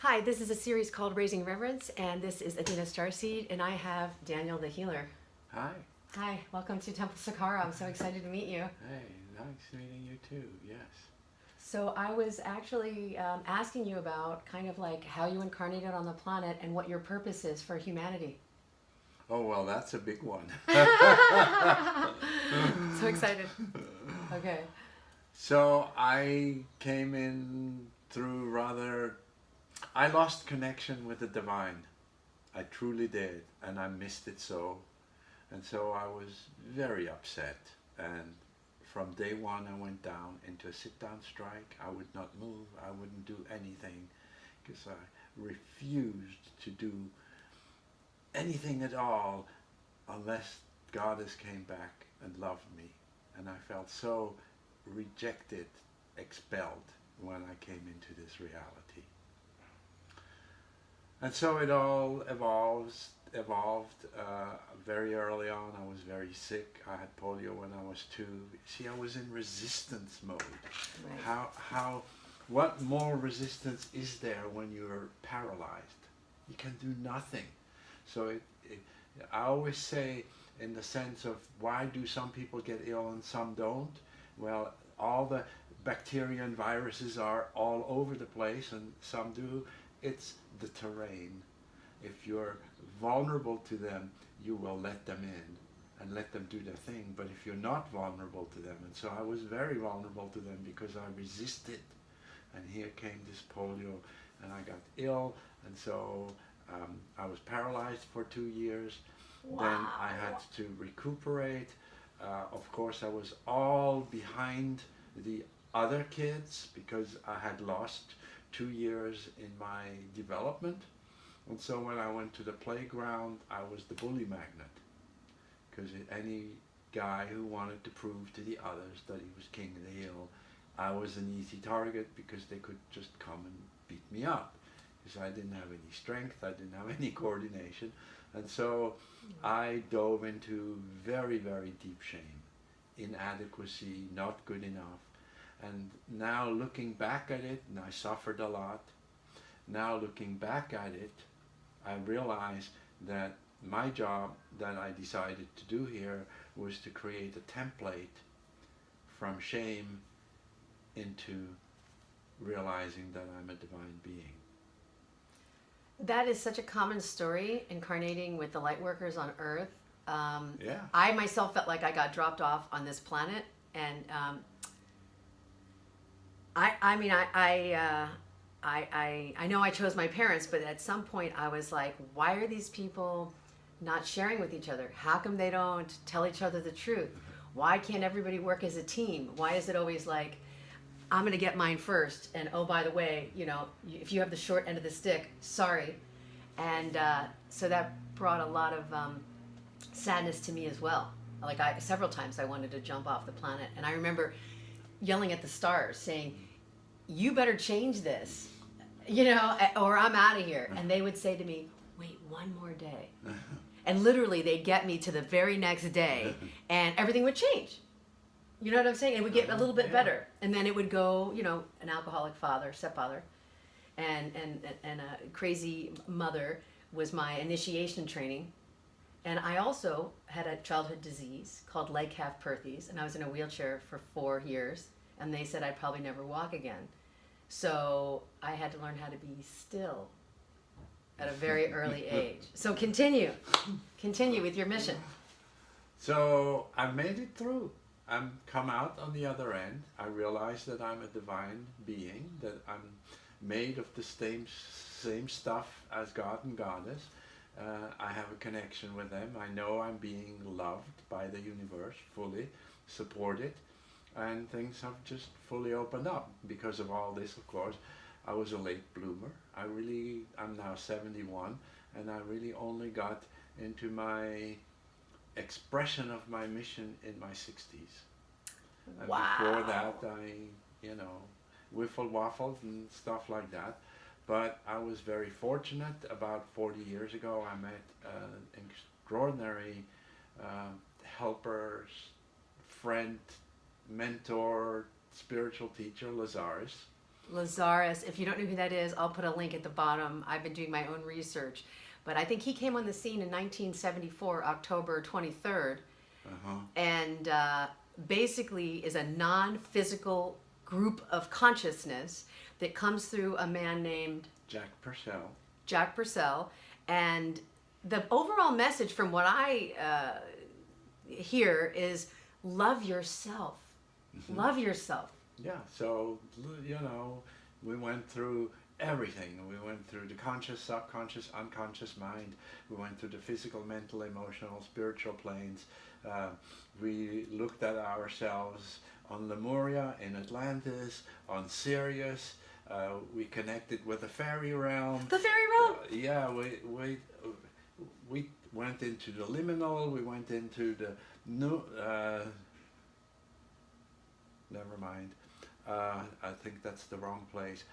Hi, this is a series called Raising Reverence, and this is Athena StarSeed, and I have Daniel the Healer. Hi. Hi, welcome to Temple Sakara. I'm so excited to meet you. Hey, nice meeting you too. Yes. So I was actually asking you about kind of like how you incarnated on the planet and what your purpose is for humanity. Oh, well, that's a big one. So excited. Okay. So I came in through I lost connection with the divine. I truly did, and I missed it so. And so I was very upset. And from day one, I went down into a sit down strike. I would not move, I wouldn't do anything because I refused to do anything at all unless Goddess came back and loved me. And I felt so rejected, expelled when I came into this reality. And so it all evolved very early on. I was very sick. I had polio when I was 2. See, I was in resistance mode. Right. What more resistance is there when you're paralyzed? You can do nothing. So I always say, in the sense of why do some people get ill and some don't? Well, all the bacteria and viruses are all over the place, and some do. It's the terrain. If you're vulnerable to them, you will let them in and let them do their thing. But if you're not vulnerable to them, and so I was very vulnerable to them because I resisted. And here came this polio, and I got ill, and so I was paralyzed for 2 years. Wow. Then I had to recuperate. Of course, I was all behind the other kids because I had lost 2 years in my development. And so when I went to the playground, I was the bully magnet. Because any guy who wanted to prove to the others that he was king of the hill, I was an easy target because they could just come and beat me up. Because I didn't have any strength, I didn't have any coordination. And so I dove into very, very deep shame, inadequacy, not good enough. And now looking back at it, and I suffered a lot, now looking back at it, I realize that my job that I decided to do here was to create a template from shame into realizing that I'm a divine being. That is such a common story, incarnating with the light workers on Earth. Yeah. I myself felt like I got dropped off on this planet, and I know I chose my parents, but at some point I was like, why are these people not sharing with each other? How come they don't tell each other the truth? Why can't everybody work as a team? Why is it always like, I'm going to get mine first, and oh, by the way, if you have the short end of the stick, sorry. And so that brought a lot of sadness to me as well. Like several times I wanted to jump off the planet, and I remember yelling at the stars saying, you better change this, or I'm out of here. And they would say to me, wait one more day. And literally they'd get me to the very next day and everything would change. You know what I'm saying? It would get a little bit better. And then it would go, an alcoholic father, stepfather, and a crazy mother was my initiation training. And I also had a childhood disease called leg calf Perthes, and I was in a wheelchair for 4 years, and they said I'd probably never walk again. So I had to learn how to be still at a very early age. So continue with your mission. So I made it through. I'm come out on the other end. I realized that I'm a divine being, that I'm made of the same stuff as God and Goddess. I have a connection with them. I know I'm being loved by the universe, fully supported, and things have just fully opened up. Because of all this, of course, I was a late bloomer. I'm now 71, and I really only got into my expression of my mission in my 60s. And Wow. before that, I, wiffle waffled and stuff like that. But I was very fortunate. About 40 years ago, I met an extraordinary helper, friend, mentor, spiritual teacher, Lazarus. Lazarus, if you don't know who that is, I'll put a link at the bottom. I've been doing my own research. But I think he came on the scene in 1974, October 23rd, and basically is a non-physical group of consciousness that comes through a man named Jack Purcell. And the overall message from what I hear is love yourself. Love yourself. Yeah, so, we went through everything. We went through the conscious, subconscious, unconscious mind. We went through the physical, mental, emotional, spiritual planes. We looked at ourselves on Lemuria, in Atlantis, on Sirius. We connected with the fairy realm. The fairy realm? Yeah, we went into the liminal. We went into the new... never mind. I think that's the wrong place.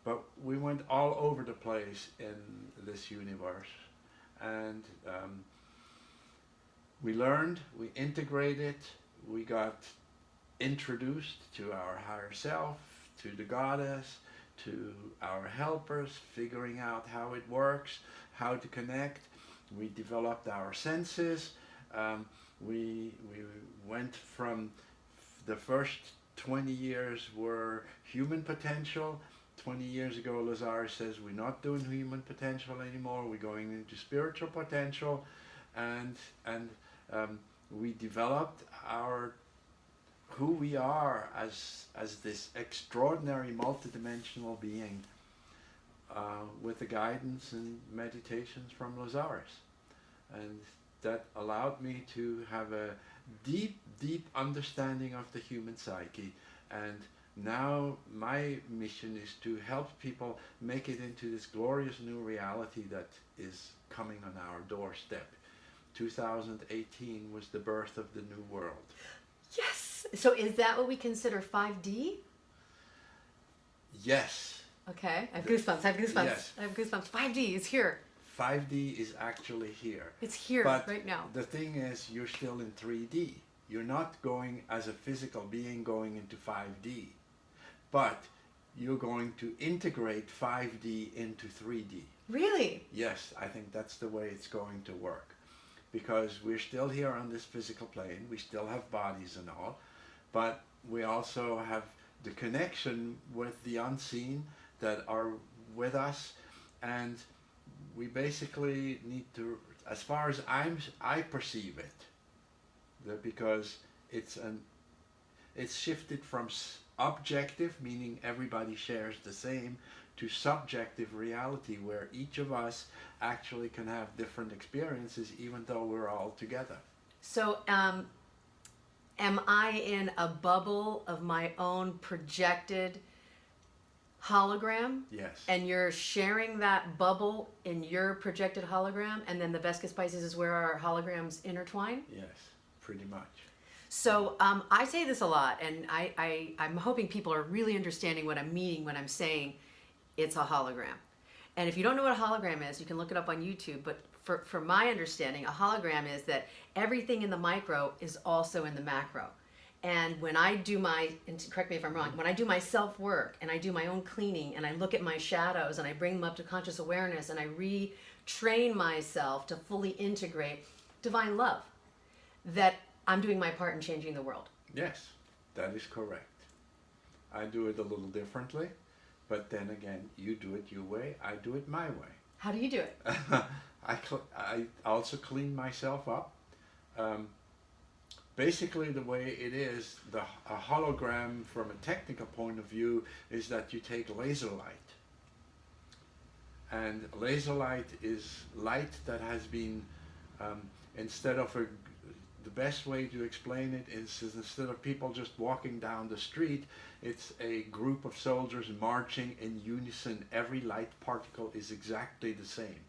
But we went all over the place in this universe. And we learned, we integrated, we got introduced to our higher self, to the goddess, to our helpers, figuring out how it works, how to connect. We developed our senses. We went from the first 20 years were human potential. 20 years ago, Lazarus says we're not doing human potential anymore. We're going into spiritual potential, and we developed who we are as this extraordinary multidimensional being with the guidance and meditations from Lazarus, and that allowed me to have a deep understanding of the human psyche. And now my mission is to help people make it into this glorious new reality that is coming on our doorstep. 2018 was the birth of the new world. Yes! So is that what we consider 5D? Yes. Okay, I have goosebumps, Yes. I have goosebumps. 5D is here. 5D is actually here. It's here but right now. The thing is, you're still in 3D. You're not going as a physical being going into 5D. But you're going to integrate 5D into 3D. Really? Yes, I think that's the way it's going to work. Because we're still here on this physical plane. We still have bodies and all. But we also have the connection with the unseen that are with us. And we basically need to, as far as I perceive it, because it's shifted from objective, meaning everybody shares the same, to subjective reality, where each of us actually can have different experiences even though we're all together. So am I in a bubble of my own projected hologram? Yes. And you're sharing that bubble in your projected hologram, and then the Vesca Spices is where our holograms intertwine? Yes, pretty much. So I say this a lot, and I'm hoping people are really understanding what I'm meaning when I'm saying it's a hologram. And if you don't know what a hologram is, you can look it up on YouTube, but for my understanding, a hologram is that everything in the micro is also in the macro. And when I do and correct me if I'm wrong, when I do my self-work and I do my own cleaning and I look at my shadows and I bring them up to conscious awareness and I retrain myself to fully integrate divine love, that I'm doing my part in changing the world. Yes, that is correct. I do it a little differently, but then again, you do it your way, I do it my way. How do you do it? I also clean myself up. Basically, the way it is, a hologram from a technical point of view is that you take laser light. And laser light is light that has been, instead of the best way to explain it is instead of people just walking down the street, it's a group of soldiers marching in unison. Every light particle is exactly the same.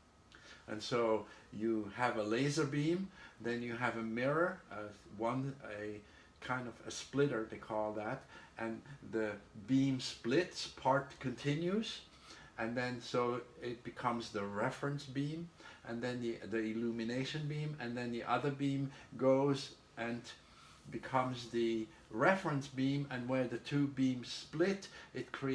And so you have a laser beam, then you have a mirror, a kind of a splitter, they call that, and the beam splits, part continues, and then so it becomes the reference beam, and then the illumination beam, and then the other beam goes and becomes the reference beam, and where the two beams split, it creates